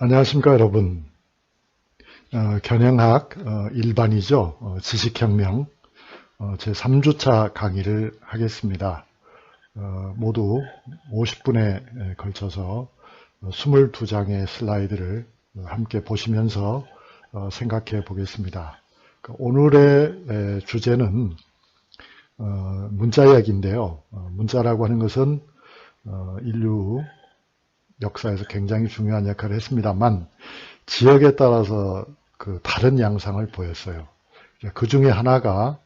안녕하십니까 여러분. 경영학 일반이죠. 지식혁명 제3주차 강의를 하겠습니다. 모두 50분에 걸쳐서 22장의 슬라이드를 함께 보시면서 생각해 보겠습니다. 오늘의 주제는 문자 이야기인데요. 문자라고 하는 것은 인류 역사에서 굉장히 중요한 역할을 했습니다만 지역에 따라서 다른 양상을 보였어요. 그 중에 하나가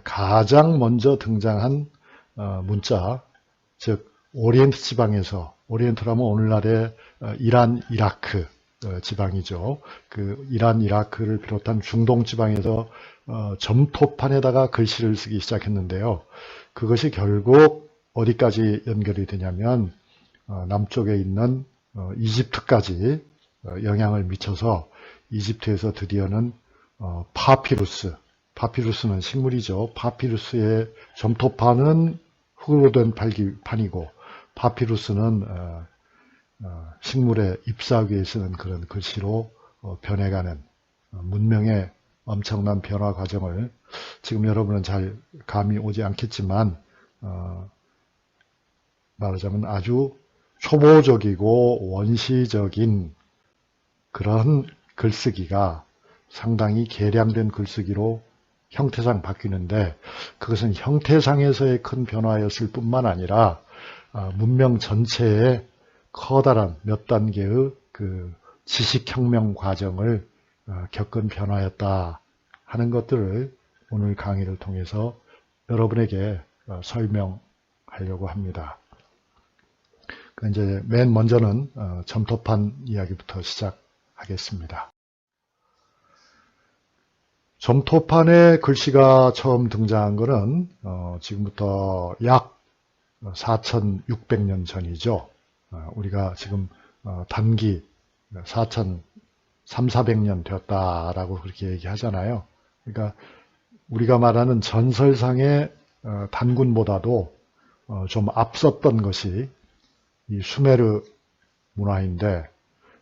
가장 먼저 등장한 문자, 즉 오리엔트 지방에서, 오리엔트라면 오늘날의 이란, 이라크 지방이죠. 그 이란, 이라크를 비롯한 중동 지방에서 점토판에다가 글씨를 쓰기 시작했는데요. 그것이 결국 어디까지 연결이 되냐면 남쪽에 있는 이집트까지 영향을 미쳐서 이집트에서 드디어는 파피루스는 식물이죠. 파피루스의 점토판은 흙으로 된 판이고 파피루스는 식물의 잎사 위에 쓰는 그런 글씨로 변해가는 문명의 엄청난 변화 과정을 지금 여러분은 잘 감이 오지 않겠지만 말하자면 아주 초보적이고 원시적인 그런 글쓰기가 상당히 개량된 글쓰기로 형태상 바뀌는데 그것은 형태상에서의 큰 변화였을 뿐만 아니라 문명 전체의 커다란 몇 단계의 그 지식혁명 과정을 겪은 변화였다 하는 것들을 오늘 강의를 통해서 여러분에게 설명하려고 합니다. 이제 맨 먼저는 점토판 이야기부터 시작하겠습니다. 점토판에 글씨가 처음 등장한 것은 지금부터 약 4,600년 전이죠. 우리가 지금 단기 4,300~400년 되었다라고 그렇게 얘기하잖아요. 그러니까 우리가 말하는 전설상의 단군보다도 좀 앞섰던 것이 이 수메르 문화인데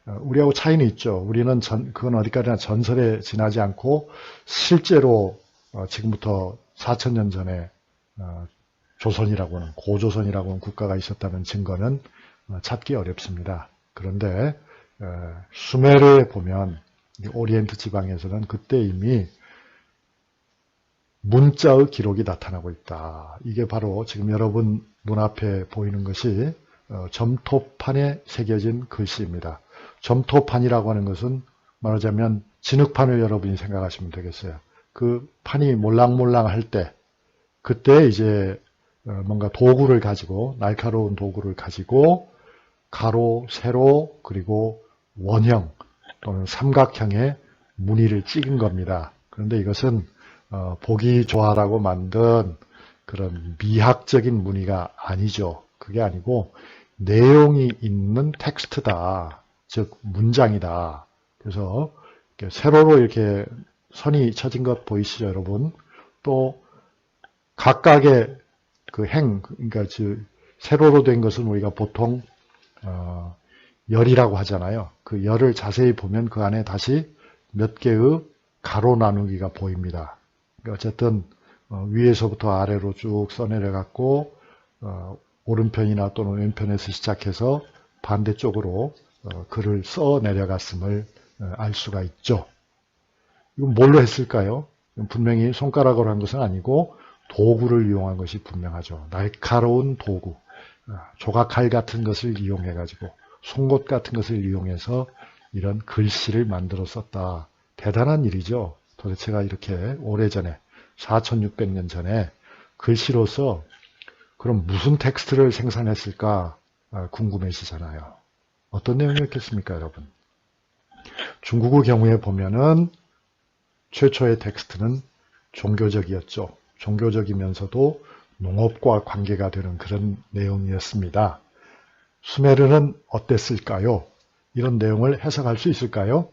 우리하고 차이는 있죠. 우리는 그건 어디까지나 전설에 지나지 않고 실제로 지금부터 4,000년 전에 조선이라고 하는 고조선이라고 하는 국가가 있었다는 증거는 찾기 어렵습니다. 그런데 수메르에 보면 오리엔트 지방에서는 그때 이미 문자의 기록이 나타나고 있다. 이게 바로 지금 여러분 눈앞에 보이는 것이 점토판에 새겨진 글씨입니다. 점토판이라고 하는 것은 말하자면 진흙판을 여러분이 생각하시면 되겠어요. 그 판이 몰랑몰랑 할 때, 그때 이제 뭔가 도구를 가지고, 날카로운 도구를 가지고 가로, 세로, 그리고 원형 또는 삼각형의 무늬를 찍은 겁니다. 그런데 이것은 보기 좋아라고 만든 그런 미학적인 무늬가 아니죠. 그게 아니고 내용이 있는 텍스트다. 즉 문장이다. 그래서 이렇게 세로로 이렇게 선이 쳐진 것 보이시죠, 여러분? 또 각각의 그 그러니까 세로로 된 것은 우리가 보통 열이라고 하잖아요. 그 열을 자세히 보면 그 안에 다시 몇 개의 가로 나누기가 보입니다. 그러니까 어쨌든 위에서부터 아래로 쭉 써내려 갖고 오른편이나 또는 왼편에서 시작해서 반대쪽으로 글을 써 내려갔음을 알 수가 있죠. 이건 뭘로 했을까요? 분명히 손가락으로 한 것은 아니고 도구를 이용한 것이 분명하죠. 날카로운 도구, 조각칼 같은 것을 이용해 가지고 송곳 같은 것을 이용해서 이런 글씨를 만들어 썼다. 대단한 일이죠. 도대체가 이렇게 오래전에 4,600년 전에 글씨로서 그럼 무슨 텍스트를 생산했을까 궁금해지잖아요. 어떤 내용이었겠습니까, 여러분? 중국의 경우에 보면은 최초의 텍스트는 종교적이었죠. 종교적이면서도 농업과 관계가 되는 그런 내용이었습니다. 수메르는 어땠을까요? 이런 내용을 해석할 수 있을까요?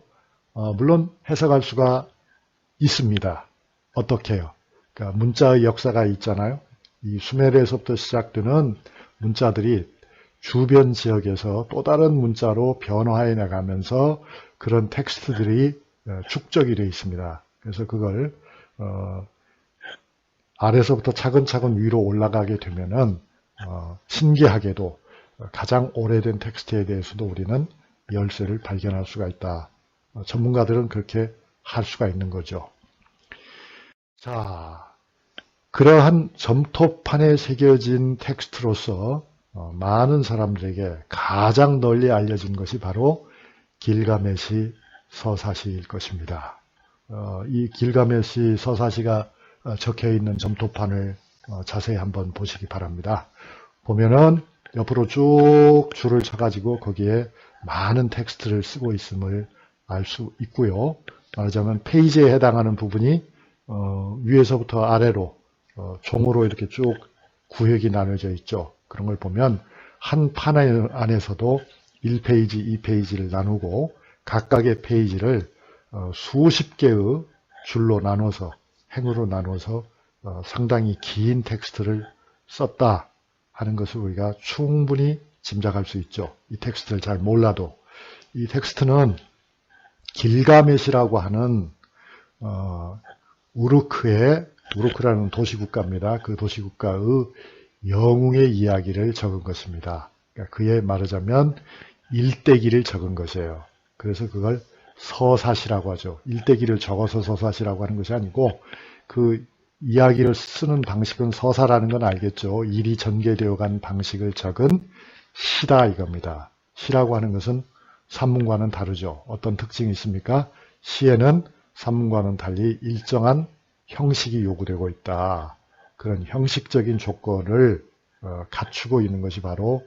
물론 해석할 수가 있습니다. 어떻게 해요? 그러니까 문자의 역사가 있잖아요. 이 수메르에서부터 시작되는 문자들이 주변 지역에서 또 다른 문자로 변화해 나가면서 그런 텍스트들이 축적이 되어 있습니다. 그래서 그걸 아래서부터 차근차근 위로 올라가게 되면은 신기하게도 가장 오래된 텍스트에 대해서도 우리는 열쇠를 발견할 수가 있다. 전문가들은 그렇게 할 수가 있는 거죠. 자, 그러한 점토판에 새겨진 텍스트로서 많은 사람들에게 가장 널리 알려진 것이 바로 길가메시 서사시일 것입니다. 이 길가메시 서사시가 적혀 있는 점토판을 자세히 한번 보시기 바랍니다. 보면은 옆으로 쭉 줄을 쳐가지고 거기에 많은 텍스트를 쓰고 있음을 알 수 있고요. 말하자면 페이지에 해당하는 부분이 위에서부터 아래로 종으로 이렇게 쭉 구획이 나눠져 있죠. 그런 걸 보면 한 판 안에서도 1페이지, 2페이지를 나누고 각각의 페이지를 수십 개의 줄로 나눠서 행으로 나눠서 상당히 긴 텍스트를 썼다 하는 것을 우리가 충분히 짐작할 수 있죠. 이 텍스트를 잘 몰라도. 이 텍스트는 길가메시라고 하는 우르크라는 도시국가입니다. 그 도시국가의 영웅의 이야기를 적은 것입니다. 그러니까 그에 말하자면 일대기를 적은 것이에요. 그래서 그걸 서사시라고 하죠. 일대기를 적어서 서사시라고 하는 것이 아니고 그 이야기를 쓰는 방식은 서사라는 건 알겠죠. 일이 전개되어 간 방식을 적은 시다 이겁니다. 시라고 하는 것은 산문과는 다르죠. 어떤 특징이 있습니까? 시에는 산문과는 달리 일정한 형식이 요구되고 있다. 그런 형식적인 조건을 갖추고 있는 것이 바로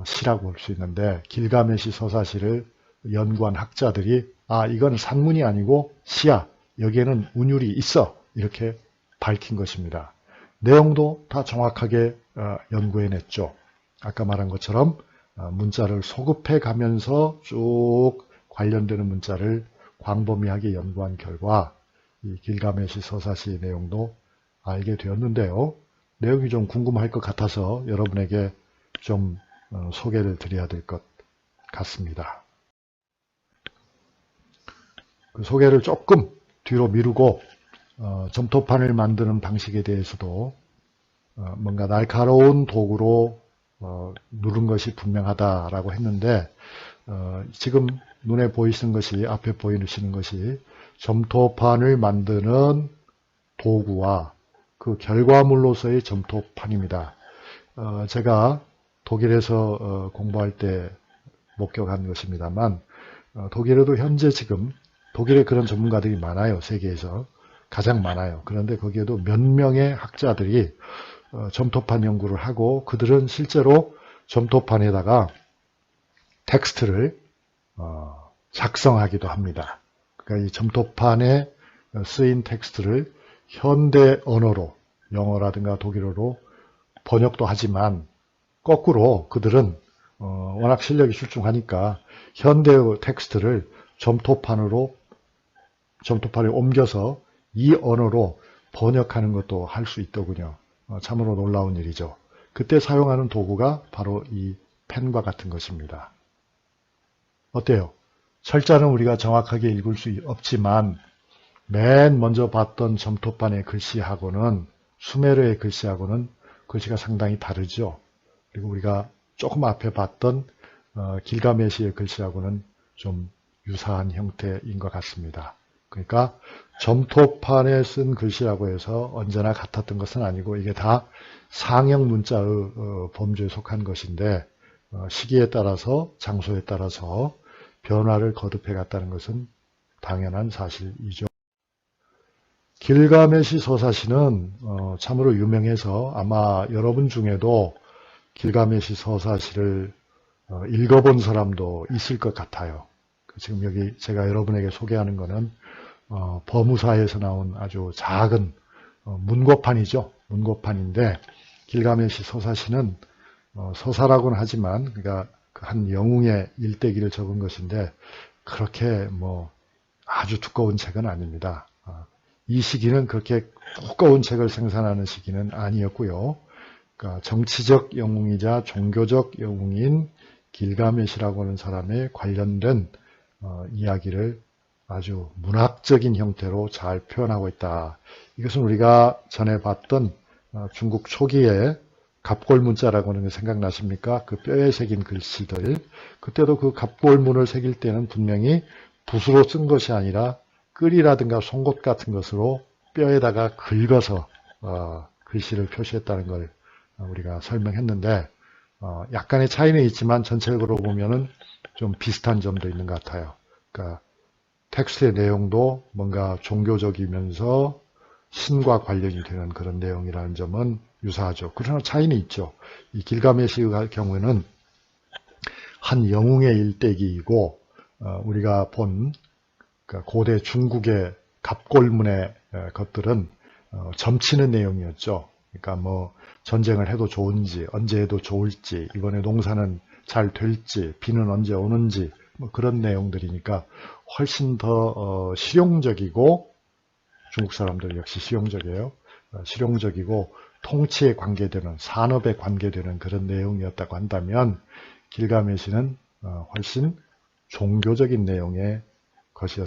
시라고 볼 수 있는데 길가메시 서사시를 연구한 학자들이 이건 산문이 아니고 시야. 여기에는 운율이 있어. 이렇게 밝힌 것입니다. 내용도 다 정확하게 연구해냈죠. 아까 말한 것처럼 문자를 소급해 가면서 쭉 관련되는 문자를 광범위하게 연구한 결과 이 길가메시 서사시의 내용도 알게 되었는데요. 내용이 좀 궁금할 것 같아서 여러분에게 좀 소개를 드려야 될 것 같습니다. 그 소개를 조금 뒤로 미루고 점토판을 만드는 방식에 대해서도 뭔가 날카로운 도구로 누른 것이 분명하다라고 했는데 지금 눈에 보이시는 것이 앞에 보이시는 것이 점토판을 만드는 도구와 그 결과물로서의 점토판입니다. 제가 독일에서 공부할 때 목격한 것입니다만 독일에도 현재 지금 독일에 그런 전문가들이 많아요. 세계에서 가장 많아요. 그런데 거기에도 몇 명의 학자들이 점토판 연구를 하고 그들은 실제로 점토판에다가 텍스트를 작성하기도 합니다. 그러니까 이 점토판에 쓰인 텍스트를 현대 언어로 영어라든가 독일어로 번역도 하지만 거꾸로 그들은 워낙 실력이 출중하니까 현대의 텍스트를 점토판에 옮겨서 이 언어로 번역하는 것도 할 수 있더군요. 참으로 놀라운 일이죠. 그때 사용하는 도구가 바로 이 펜과 같은 것입니다. 어때요? 철자는 우리가 정확하게 읽을 수 없지만 맨 먼저 봤던 점토판의 글씨하고는 수메르의 글씨하고는 글씨가 상당히 다르죠. 그리고 우리가 조금 앞에 봤던 길가메시의 글씨하고는 좀 유사한 형태인 것 같습니다. 그러니까 점토판에 쓴 글씨라고 해서 언제나 같았던 것은 아니고 이게 다 상형 문자의 범주에 속한 것인데 시기에 따라서 장소에 따라서 변화를 거듭해 갔다는 것은 당연한 사실이죠. 길가메시 서사시는 참으로 유명해서 아마 여러분 중에도 길가메시 서사시를 읽어본 사람도 있을 것 같아요. 지금 여기 제가 여러분에게 소개하는 것은 버무사에서 나온 아주 작은 문고판이죠. 문고판인데 길가메시 서사시는 서사라고는 하지만 그러니까 한 영웅의 일대기를 적은 것인데 그렇게 아주 두꺼운 책은 아닙니다. 이 시기는 그렇게 두꺼운 책을 생산하는 시기는 아니었고요. 그러니까 정치적 영웅이자 종교적 영웅인 길가메시라고 하는 사람에 관련된 이야기를 아주 문학적인 형태로 잘 표현하고 있다. 이것은 우리가 전에 봤던 중국 초기에 갑골문자라고 하는 게 생각나십니까? 그 뼈에 새긴 글씨들. 그때도 그 갑골문을 새길 때는 분명히 붓으로 쓴 것이 아니라 끌이라든가 송곳 같은 것으로 뼈에다가 긁어서 글씨를 표시했다는 걸 우리가 설명했는데 약간의 차이는 있지만 전체적으로 보면은 좀 비슷한 점도 있는 것 같아요. 그러니까 텍스트의 내용도 뭔가 종교적이면서 신과 관련이 되는 그런 내용이라는 점은 유사하죠. 그러나 차이는 있죠. 이 길가메시의 경우에는 한 영웅의 일대기이고 우리가 본 고대 중국의 갑골문의 것들은 점치는 내용이었죠. 그러니까 뭐 전쟁을 해도 좋은지 언제 해도 좋을지 이번에 농사는 잘 될지 비는 언제 오는지 뭐 그런 내용들이니까 훨씬 더 실용적이고 중국 사람들 역시 실용적이에요. 실용적이고 통치에 관계되는 산업에 관계되는 그런 내용이었다고 한다면 길가메시는 훨씬 종교적인 내용의 것이었습니다.